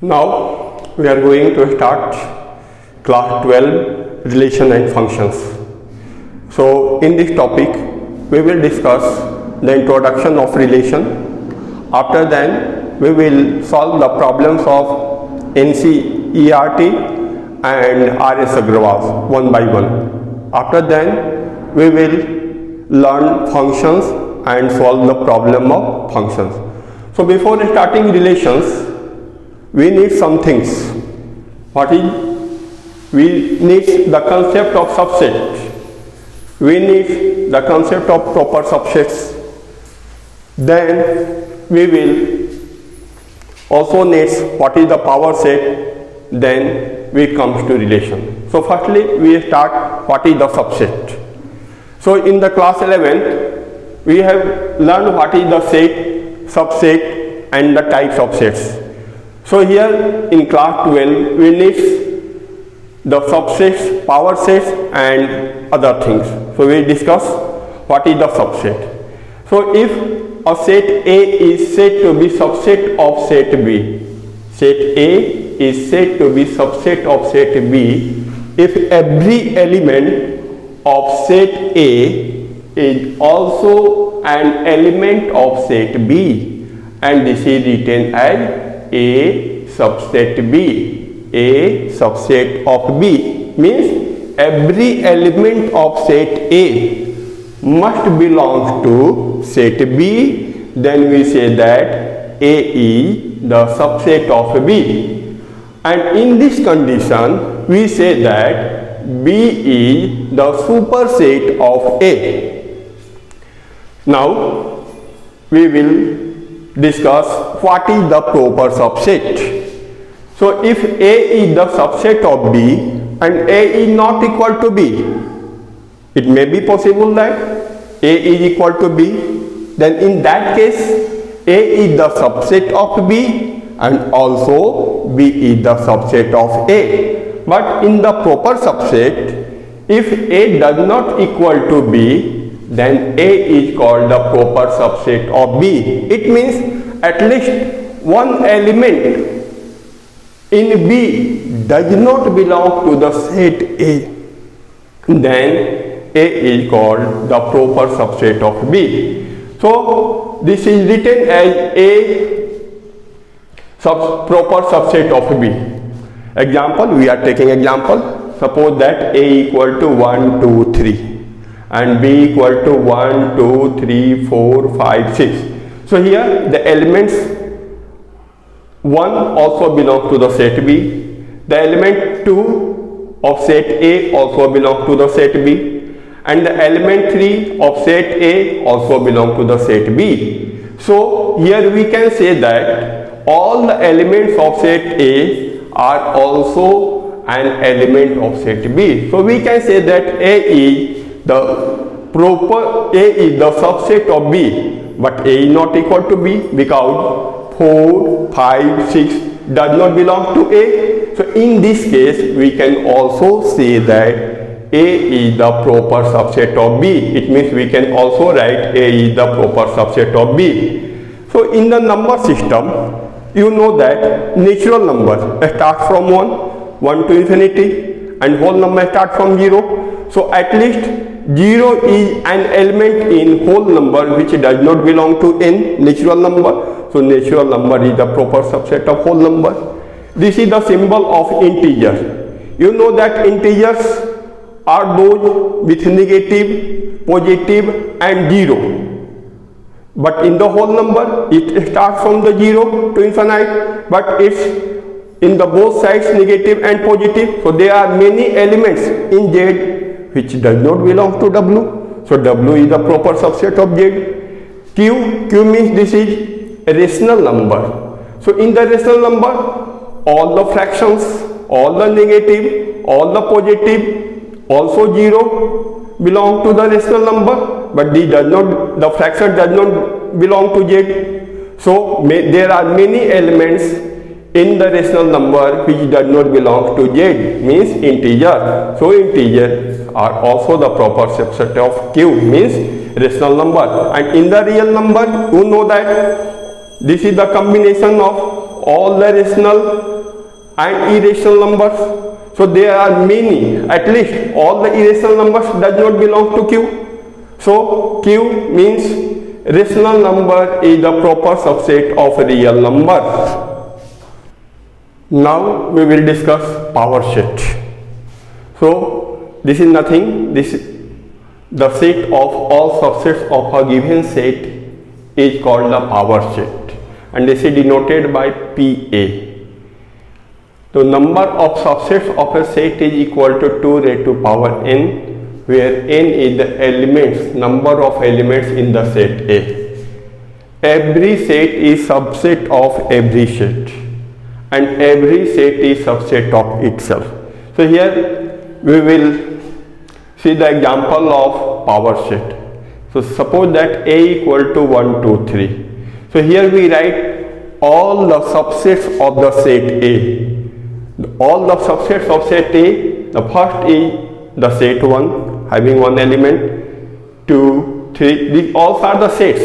Now we are going to start class 12 relation and functions. So in this topic we will discuss the introduction of relation. After that we will solve the problems of NCERT and RS Agrawal one by one. After that we will learn functions and solve the problem of functions. So before starting relations, we need some things. We need the concept of subset. We need the concept of proper subsets. Then we will also need what is the power set. Then we come to relation. So firstly we start what is the subset. So in the class 11 we have learned what is the set, subset and the types of sets. So here in class 12 we need the subsets, power sets and other things. So we discuss what is the subset. So if a set A is said to be subset of set B, set A is said to be subset of set B if every element of set A is also an element of set B, and this is written as A subset B. A subset of B means every element of set A must belong to set B. Then we say that A is the subset of B, and in this condition we say that B is the superset of A. Now we will discuss what is the proper subset. So if A is the subset of B and A is not equal to B, it may be possible that A is equal to B, then in that case A is the subset of B and also B is the subset of A. But in the proper subset, if A does not equal to B, then A is called the proper subset of B. It means at least one element in B does not belong to the set A, then A is called the proper subset of B. So this is written as A proper subset of B. Example, we are taking example. Suppose that A equal to 1, 2, 3 and B equal to 1, 2, 3, 4, 5, 6. So here the elements 1 also belong to the set B. The element 2 of set A also belong to the set B, and the element 3 of set A also belong to the set B. So here we can say that all the elements of set A are also an element of set B. So we can say that A is the subset of B, but A is not equal to B because 4, 5, 6 does not belong to A. So in this case we can also say that A is the proper subset of B. It means we can also write A is the proper subset of B. So in the number system, you know that natural number starts from 1 to infinity, and whole number starts from 0. So at least 0 is an element in whole number which does not belong to n natural number. So natural number is the proper subset of whole number. This is the symbol of integer. You know that integers are those with negative, positive and 0. But in the whole number it starts from the 0 to infinite, but it's in the both sides negative and positive. So there are many elements in Z which does not belong to W. So W is the proper subset of Z. Q means this is a rational number. So in the rational number, all the fractions, all the negative, all the positive, also 0 belong to the rational number, but the fraction does not belong to Z. So there are many elements in the rational number which does not belong to Z, means integer. So integer are also the proper subset of Q, means rational number. And in the real number, you know that this is the combination of all the rational and irrational numbers. So there are many, at least all the irrational numbers does not belong to Q. So Q means rational number is the proper subset of real numbers. Now we will discuss power set. So this is nothing, this is the set of all subsets of a given set is called the power set, and this is denoted by PA. The number of subsets of a set is equal to 2 raised to power n, where n is the number of elements in the set A. Every set is subset of every set, and every set is subset of itself. So here we will see the example of power set. So suppose that A equal to 1, 2, 3. So here we write all the subsets of the set A. All the subsets of set A, the first is the set 1 having one element, 2, 3, these all are the sets.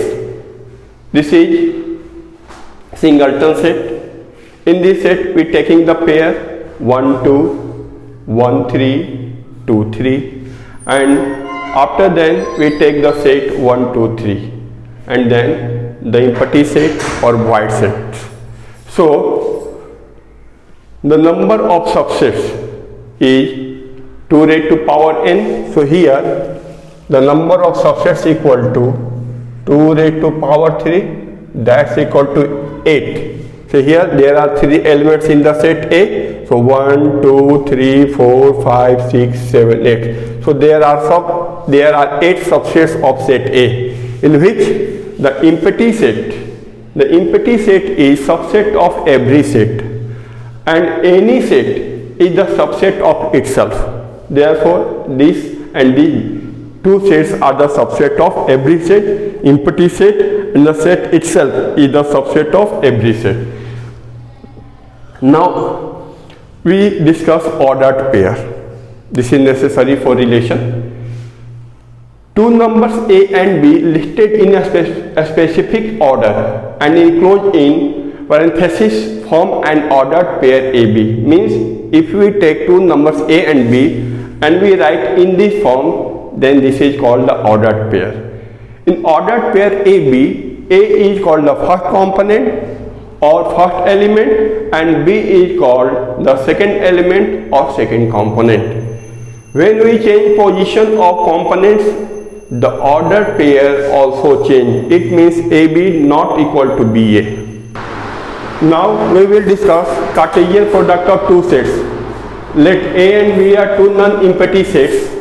This is singleton set. In this set we taking the pair 1, 2, 1, 3, 2, 3, and after then we take the set 1, 2, 3, and then the empty set or void set. So the number of subsets is 2 raised to power n. So here the number of subsets equal to 2 raised to power 3, that's equal to 8. So here there are 3 elements in the set A. So 1, 2, 3, 4, 5, 6, 7, 8. So there are 8 subsets of set A, in which the empty set is subset of every set, and any set is the subset of itself. Therefore this and these two sets are the subset of every set. Empty set and the set itself is the subset of every set. Now we discuss ordered pair. This is necessary for relation. Two numbers A and B listed in a specific order and enclosed in parenthesis form an ordered pair AB. Means if we take two numbers A and B and we write in this form, then this is called the ordered pair. In ordered pair AB, A is called the first component or first element, and B is called the second element or second component. When we change position of components, the ordered pair also change. It means AB not equal to BA. Now we will discuss Cartesian product of two sets. Let A and B are two non-empty sets.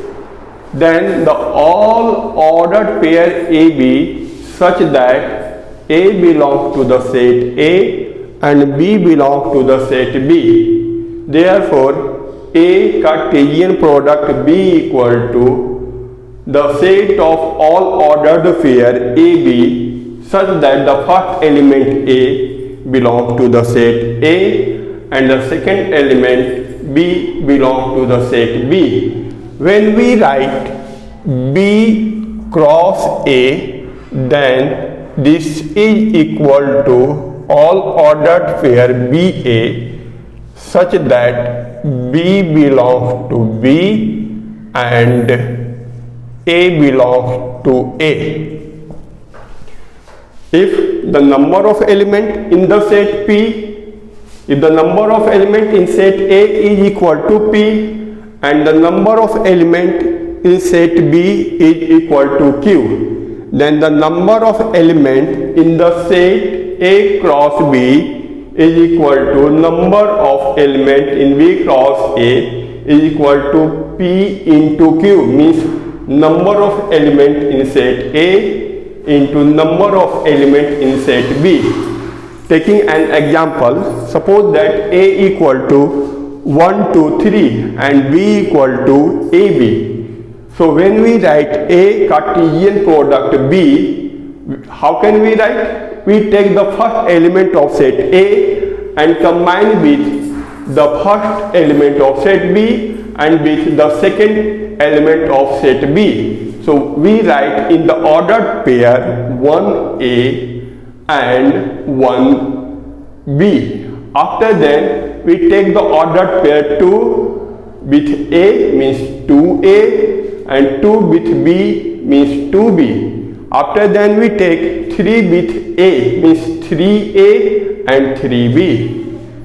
Then the all ordered pair AB such that A belongs to the set A and B belongs to the set B. Therefore, A Cartesian product B equal to the set of all ordered pair AB such that the first element A belongs to the set A and the second element B belongs to the set B. When we write B cross A, then this is equal to all ordered pair BA such that B belongs to B and A belongs to A. If the number of element in the set P, if the number of element in set A is equal to P and the number of element in set B is equal to Q, then the number of element in the set A cross B is equal to number of element in B cross A is equal to P into Q, means number of element in set A into number of element in set B. Taking an example, suppose that A equal to 1, 2, 3 and B equal to AB. So when we write A Cartesian product B, how can we write? We take the first element of set A and combine with the first element of set B and with the second element of set B. So we write in the ordered pair 1A and 1B. After then, we take the ordered pair 2 with A means 2A and 2 with B means 2B. After then, we take 3 with A means 3A and 3B.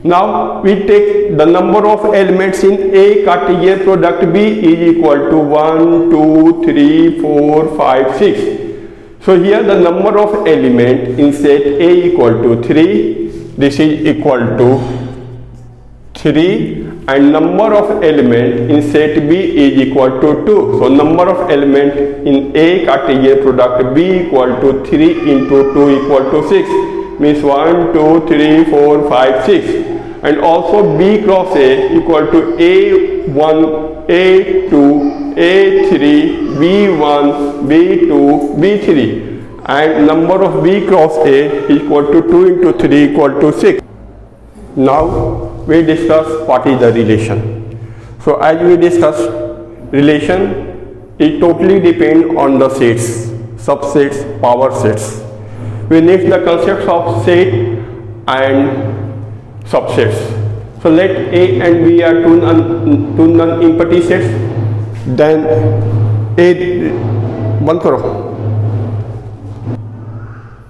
Now we take the number of elements in A Cartesian product B is equal to 1, 2, 3, 4, 5, 6. So here the number of element in set A equal to 3. This is equal to 3, and number of element in set B is equal to 2. So number of element in A Cartesian product B equal to 3 into 2 equal to 6. Means 1, 2, 3, 4, 5, 6. And also B cross A equal to A1, A2, A3, B1, B2, B3. And number of B cross A equal to 2 into 3 equal to 6. Now we discuss what is the relation. So as we discussed, relation, it totally depends on the sets, subsets, power sets. We need the concepts of set and subsets. So let A and B are two non-empty sets. Then A, बंद करो.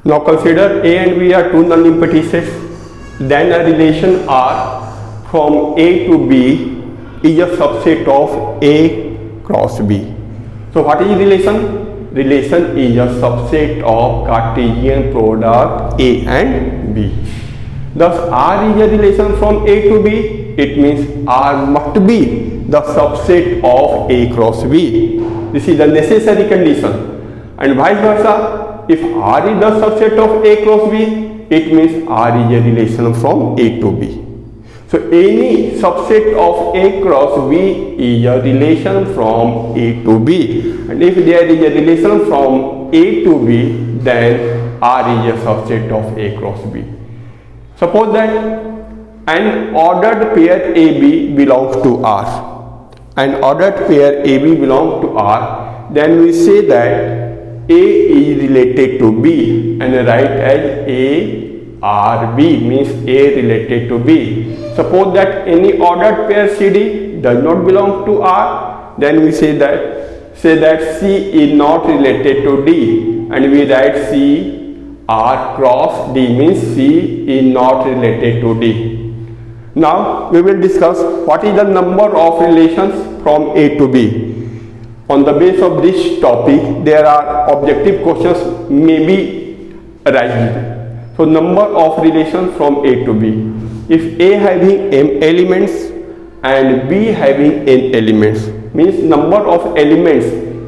Now consider A and B are two non-empty sets. Then a relation R from A to B is a subset of A cross B. So what is relation? Relation is a subset of Cartesian product A and B. Thus R is a relation from A to B. It means R must be the subset of A cross B. This is the necessary condition. And vice versa, if R is the subset of A cross B, it means R is a relation from A to B. So any subset of A cross B is a relation from A to B. And if there is a relation from A to B, then R is a subset of A cross B. Suppose that an ordered pair AB belongs to R. An ordered pair AB belongs to R. Then we say that A is related to B and write as ARB, means A related to B. Suppose that any ordered pair CD does not belong to R. Then we say that C is not related to D, and we write C R cross D, means C is not related to D. Now we will discuss what is the number of relations from A to B. On the basis of this topic, there are objective questions may be arising. So number of relations from A to B. If A having M elements and B having N elements, means number of elements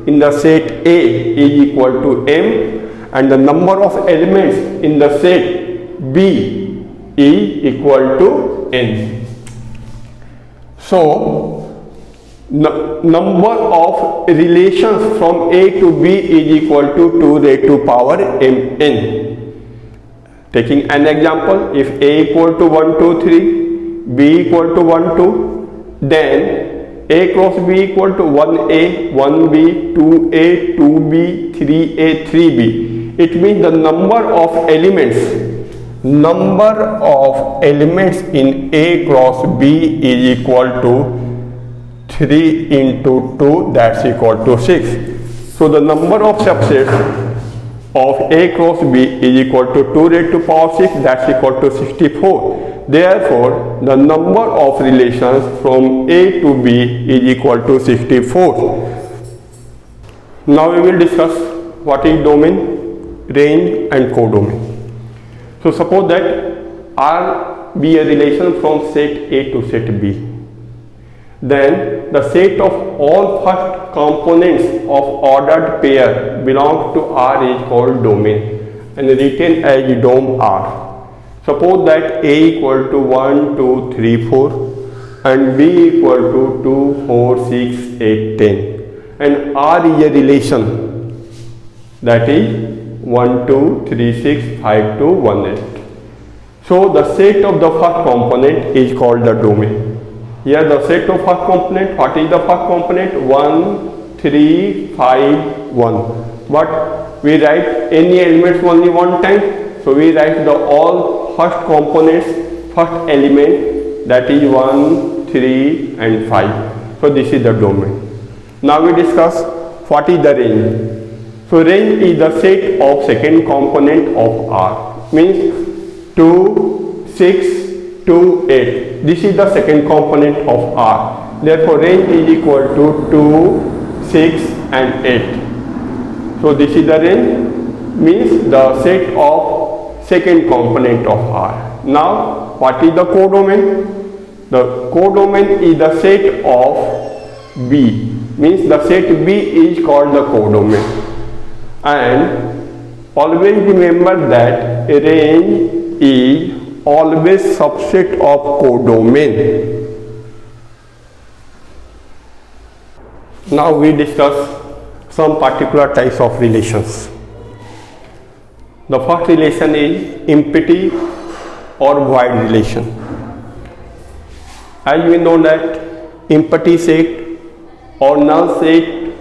in the set A is equal to M, and the number of elements in the set B is equal to N. So number of relations from A to B is equal to 2 raised to power Mn. Taking an example, if A equal to 1, 2, 3, B equal to 1, 2, then A cross B equal to 1A, 1B, 2A, 2B, 3A, 3B. It means the number of elements in A cross B is equal to 3 into 2, that's equal to 6. So the number of subsets of A cross B is equal to 2 raised to power 6, that's equal to 64. Therefore, the number of relations from A to B is equal to 64. Now we will discuss what is domain, range and codomain. So suppose that R be a relation from set A to set B. Then the set of all first components of ordered pair belongs to R is called domain and written as dom R. Suppose that A equal to 1, 2, 3, 4 and B equal to 2, 4, 6, 8, 10, and R is a relation, that is 1, 2, 3, 6, 5, 2, 1, 8. So the set of the first component is called the domain. Here the set of first component, what is the first component? 1, 3, 5, 1. But we write any elements only one time. So we write the all first components first element, that is 1, 3 and 5. So this is the domain. Now we discuss what is the range. So range is the set of second component of R, means 2, 6, 2, 8. This is the second component of R. Therefore range is equal to 2, 6 and 8. So this is the range, means the set of second component of R. Now what is the codomain? The codomain is the set of B, means the set B is called the codomain. And always remember that a range is always subset of codomain. Now we discuss some particular types of relations. The first relation is empty or void relation. As we know that empty set or null set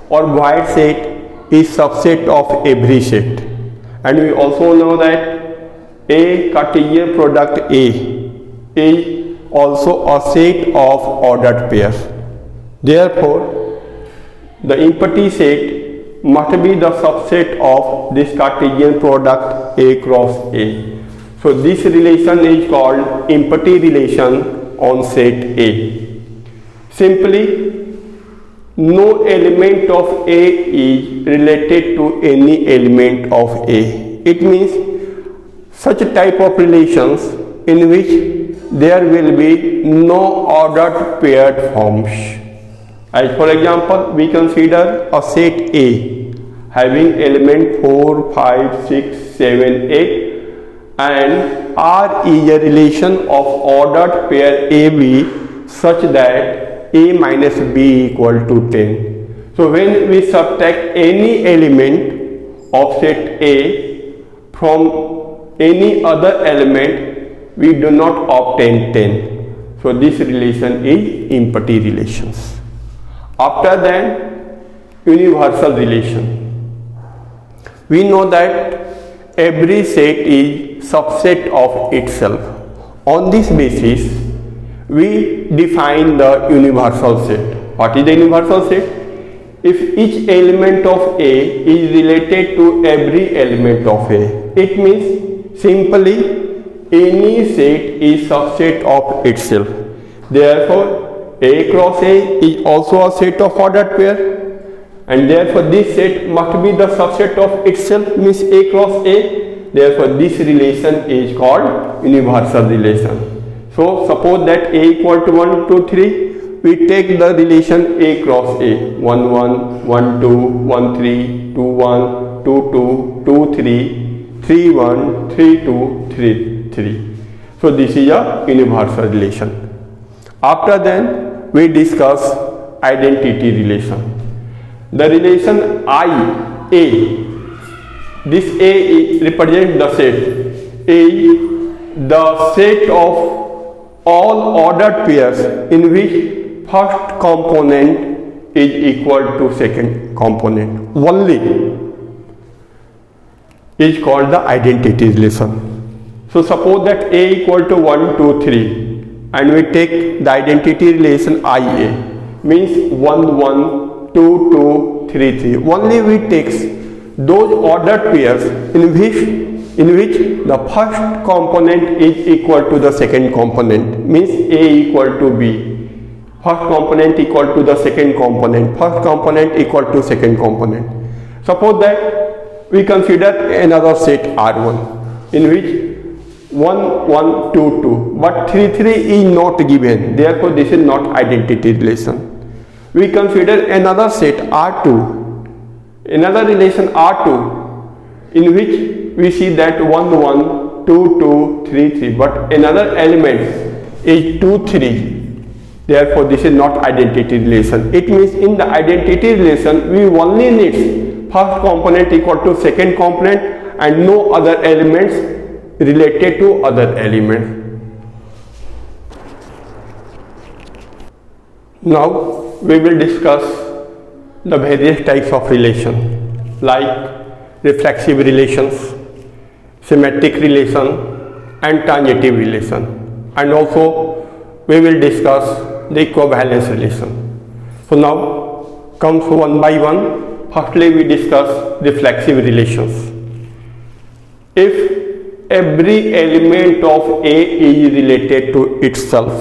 or void set is subset of every set, and we also know that a Cartesian product A is also a set of ordered pairs. Therefore, the empty set must be the subset of this Cartesian product A cross A. So this relation is called empty relation on set A. Simply, no element of A is related to any element of A. It means such a type of relations in which there will be no ordered paired forms. As for example, we consider a set A having element 4, 5, 6, 7, 8, and R is a relation of ordered pair AB such that A minus B equal to 10. So when we subtract any element of set A from any other element, we do not obtain 10. So this relation is empty relations. After that, universal relation. We know that every set is subset of itself. On this basis, we define the universal set. What is the universal set? If each element of A is related to every element of A, it means simply any set is subset of itself. Therefore, A cross A is also a set of ordered pair, and therefore this set must be the subset of itself, means A cross A. Therefore, this relation is called universal relation. So suppose that A equal to 1, 2, 3, we take the relation A cross A, 1, 1, 1, 2, 1, 3, 2, 1, 2, 2, 2, 3, 3, 1, 3, 2, 3, 3. So this is a universal relation. After then, we discuss identity relation. The relation I, A, this A represents the set. A, the set of all ordered pairs in which first component is equal to second component only is called the identity relation. So suppose that A equal to 1, 2, 3, and we take the identity relation IA, means 1, 1, 2, 2, 3, 3. Only we take those ordered pairs in which the first component is equal to the second component, means A equal to B, first component equal to the second component, first component equal to second component. Suppose that we consider another set R1 in which 1, 1, 2, 2, but 3, 3 is not given, therefore this is not identity relation. We consider another set R2, another relation R2 in which we see that 1, 1, 2, 2, 3, 3, but another element is 2, 3. Therefore, this is not identity relation. It means in the identity relation, we only need first component equal to second component and no other elements related to other elements. Now, we will discuss the various types of relation like reflexive relations, symmetric relation and transitive relation. and also we will discuss the equivalence relation. So now comes one by one. Firstly we discuss reflexive relations. If every element of A is related to itself,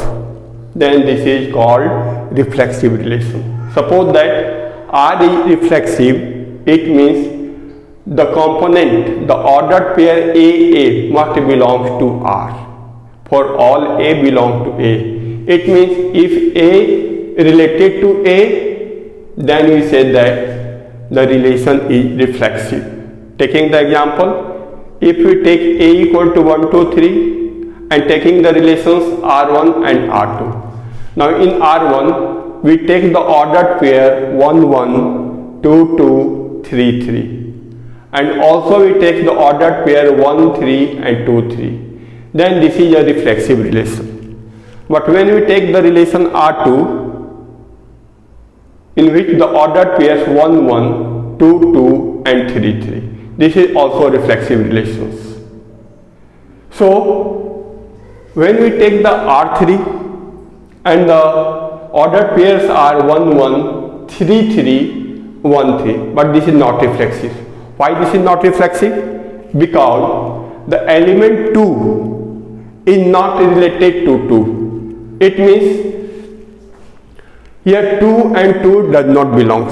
then this is called reflexive relation. Suppose that R is reflexive, it means the component, the ordered pair AA must belong to R. For all A belong to A. It means if A related to A, then we say that the relation is reflexive. Taking the example, if we take A equal to 1, 2, 3 and taking the relations R1 and R2. Now in R1, we take the ordered pair 1, 1, 2, 2, 3, 3. And also we take the ordered pair 1, 3 and 2, 3. Then this is a reflexive relation. But when we take the relation R2, in which the ordered pairs 1, 1, 2, 2 and 3, 3. This is also reflexive relations. So when we take the R3 and the ordered pairs are 1, 1, 3, 3, 1, 3, but this is not reflexive. Why this is not reflexive? Because the element 2 is not related to 2. It means here 2 and 2 does not belong.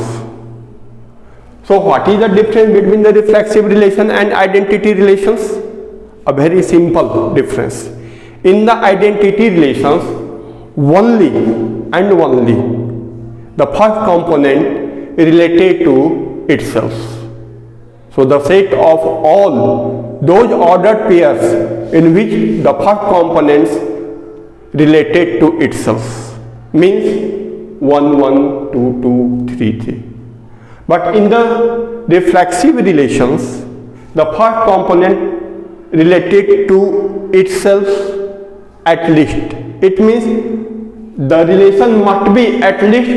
So what is the difference between the reflexive relation and identity relations? A very simple difference. In the identity relations, only and only the first component related to itself. So the set of all those ordered pairs in which the first components related to itself means 1, 1, 2, 2, 3, 3. But in the reflexive relations, the first component related to itself at least. It means the relation must be at least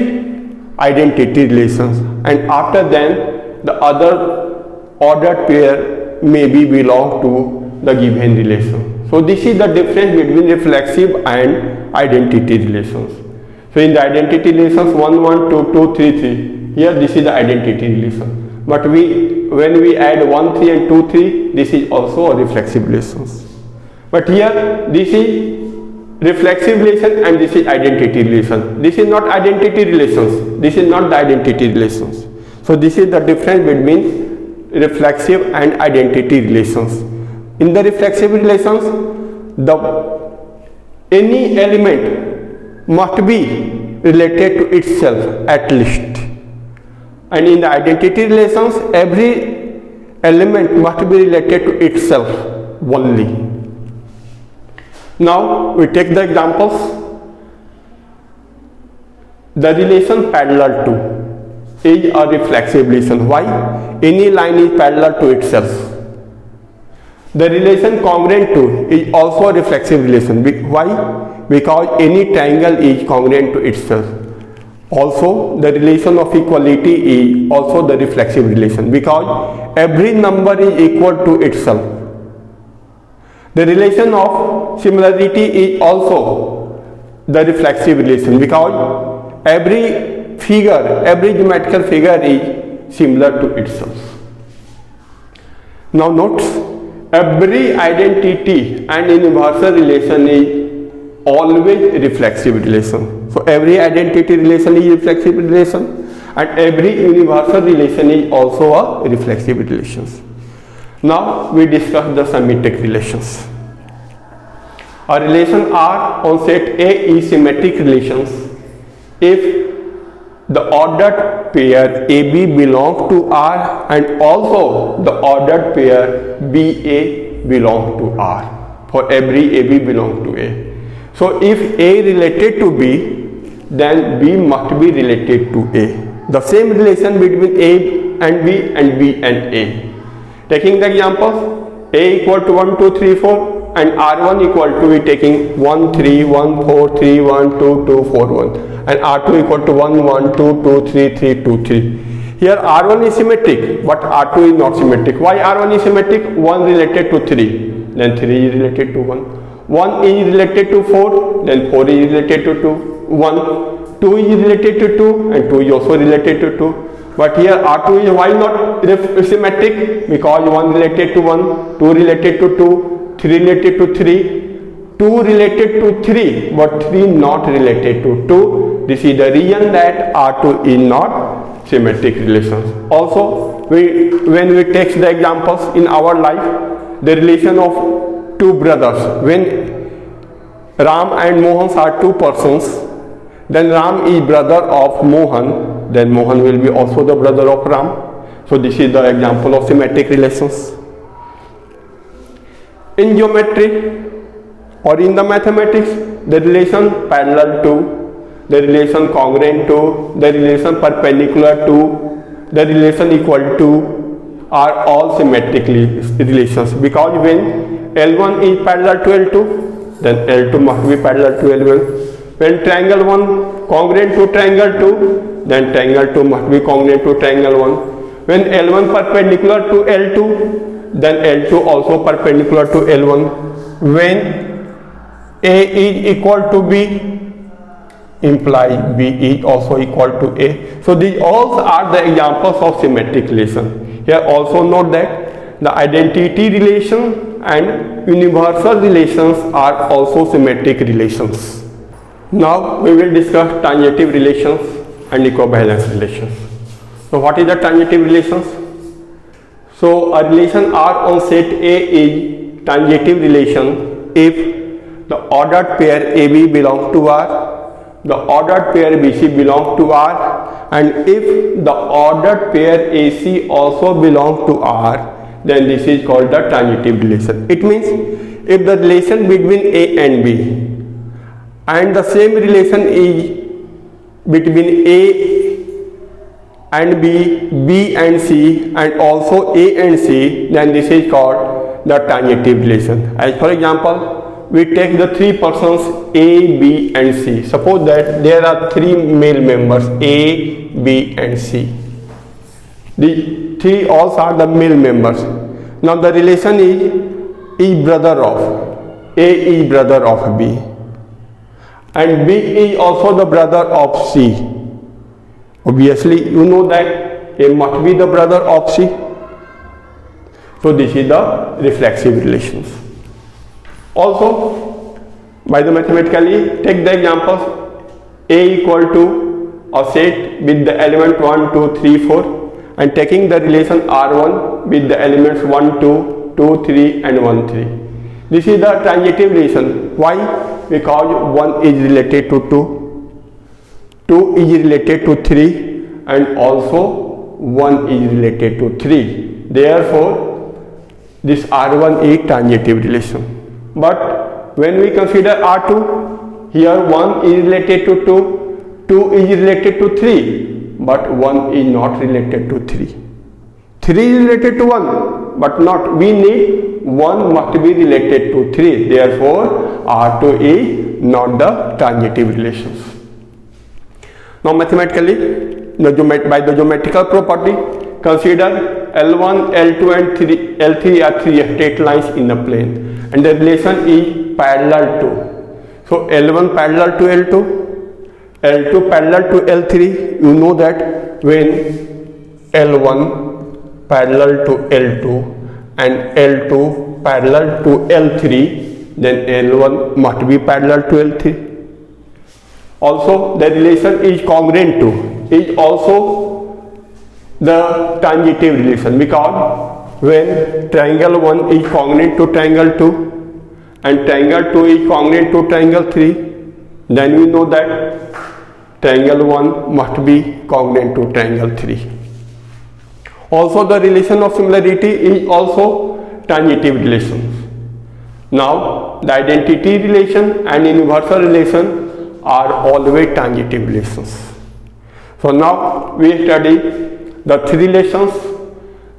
identity relations, and after then the other ordered pair may be belong to the given relation. So this is the difference between reflexive and identity relations. So in the identity relations 1, 1, 2, 2, 3, 3, here this is the identity relation. But when we add 1, 3 and 2, 3, this is also a reflexive relations. But here this is reflexive relation and this is identity relation. This is not identity relations. This is not the identity relations. So this is the difference between reflexive and identity relations. In the reflexive relations, any element must be related to itself at least. And in the identity relations, every element must be related to itself only. Now we take the examples. The relation parallel to is a reflexive relation. Why? Any line is parallel to itself. The relation congruent to is also a reflexive relation. Why? Because any triangle is congruent to itself. Also the relation of equality is also the reflexive relation, because every number is equal to itself. The relation of similarity is also the reflexive relation, because every geometrical figure is similar to itself. Now note, every identity and universal relation is always reflexive relation. So every identity relation is reflexive relation, and every universal relation is also a reflexive relation. Now we discuss the symmetric relations. A relation R on set A is symmetric relations if the ordered pair AB belongs to R and also the ordered pair BA belongs to R. For every AB belongs to A. So if A related to B, then B must be related to A. The same relation between A and B and A. Taking the examples, A equal to 1, 2, 3, 4 and R1 equal to, we taking 1, 3, 1, 4, 3, 1, 2, 2, 4, 1 and R2 equal to 1, 1, 2, 2, 3, 3, 2, 3. Here R1 is symmetric but R2 is not symmetric. Why R1 is symmetric? 1 related to 3, then 3 is related to 1. 1 is related to 4, then 4 is related to 1. 2 is related to 2 and 2 is also related to 2. But here R2 is why not symmetric? Because 1 related to 1, 2 related to 2, 3 related to 3, 2 related to 3, but 3 not related to 2. This is the reason that R2 is not symmetric relations. Also, when we take the examples in our life, the relation of two brothers, when Ram and Mohan are two persons, then Ram is brother of Mohan, then Mohan will be also the brother of Ram. So this is the example of symmetric relations. In geometry or in the mathematics, the relation parallel to, the relation congruent to, the relation perpendicular to, the relation equal to are all symmetric relations, because when L1 is parallel to L2, then L2 must be parallel to L1. When triangle 1 congruent to triangle 2, then triangle 2 must be congruent to triangle 1. When L1 perpendicular to L2, then L2 also perpendicular to L1. When A is equal to B, imply B is also equal to A. So these all are the examples of symmetric relation. Here also note that the identity relation and universal relations are also symmetric relations. Now we will discuss transitive relations and equivalence relations. So what is the transitive relations? So a relation R on set A is transitive relation if the ordered pair AB belongs to R, the ordered pair BC belongs to R, and if the ordered pair AC also belongs to R, then this is called the transitive relation. It means if the relation between A and B and the same relation is between A and B, B and C, and also A and C, then this is called the transitive relation. As for example, we take the three persons A, B and C. Suppose that there are three male members A, B and C. The three also are the male members. Now the relation is brother of A is brother of B, and B is also the brother of C. Obviously you know that A must be the brother of C. So this is the reflexive relations. Also, by the mathematically, take the examples A equal to a set with the element 1, 2, 3, 4, and taking the relation R1 with the elements 1, 2, 2, 3 and 1, 3. This is the transitive relation. Why? Because 1 is related to 2, 2 is related to 3, and also 1 is related to 3. Therefore, this R1 is transitive relation. But when we consider R2, here 1 is related to 2, 2 is related to 3, but 1 is not related to 3. 3 is related to 1, but not. We need 1 must be related to 3. Therefore, R2 is not the transitive relations. Now mathematically, by the geometrical property, consider L1, L2 and L3 are three straight lines in a plane, and the relation is parallel to. So L1 parallel to L2, L2 parallel to L3. You know that when L1 parallel to L2 and L2 parallel to L3, then L1 must be parallel to L3. Also the relation is congruent to is also the transitive relation, because when triangle 1 is congruent to triangle 2 and triangle 2 is congruent to triangle 3, then we know that triangle 1 must be congruent to triangle 3. Also the relation of similarity is also transitive relations. Now the identity relation and universal relation are always transitive relations. So now we study the three relations: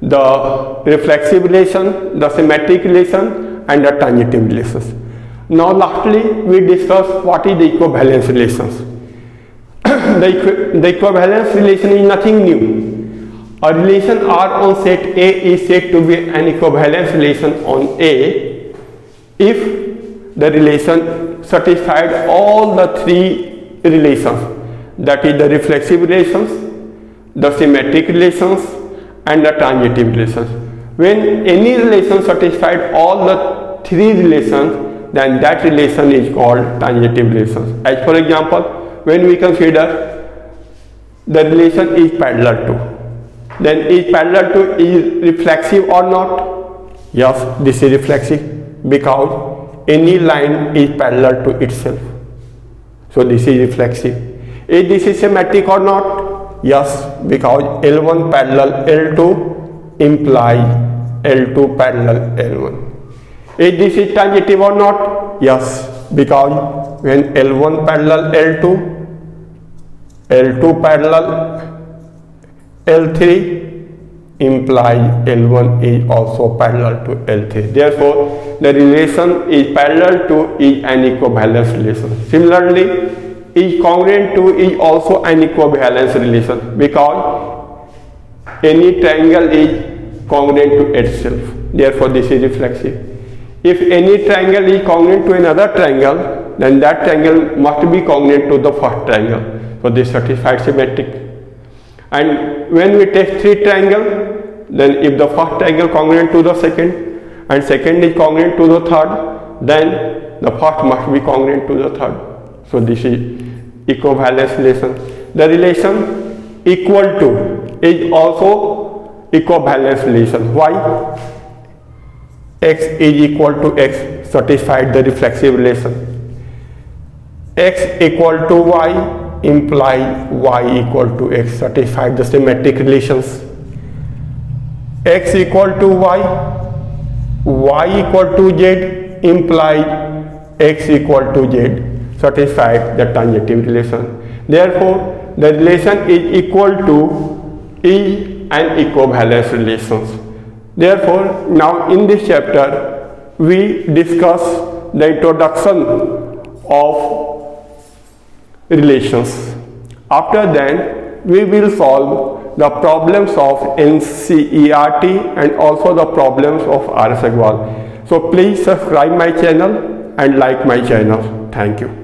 the reflexive relation, the symmetric relation and the transitive relations. Now lastly we discuss what is the equivalence relations. The equivalence relation is nothing new. A relation R on set A is said to be an equivalence relation on A if the relation satisfied all the three relations, that is the reflexive relations, the symmetric relations, and the transitive relations. When any relation satisfied all the three relations, then that relation is called transitive relations. As for example, when we consider the relation is parallel to, then is parallel to is reflexive or not? Yes, this is reflexive because any line is parallel to itself. So this is reflexive. Is this symmetric or not? Yes, because L1 parallel L2 implies L2 parallel L1. Is this transitive or not? Yes, because when L1 parallel L2, L2 parallel L3 implies L1 is also parallel to L3. Therefore, the relation is parallel to is an equivalence relation. Similarly, is congruent to is also an equivalence relation because any triangle is congruent to itself. Therefore, this is reflexive. If any triangle is congruent to another triangle, then that triangle must be congruent to the first triangle. So this satisfies symmetric. And when we take three triangles, then if the first triangle congruent to the second, and second is congruent to the third, then the first must be congruent to the third. So this is equivalence relation. The relation equal to is also equivalence relation. Why? X is equal to X satisfied the reflexive relation. X equal to Y imply Y equal to X satisfied the symmetric relations. X equal to Y equal to Z imply X equal to Z satisfied the transitive relation. Therefore, the relation is equal to is an equivalence relations. Therefore, now in this chapter, we discuss the introduction of relations. After that, we will solve the problems of NCERT and also the problems of R.S. Agrawal. So please subscribe my channel and like my channel. Thank you.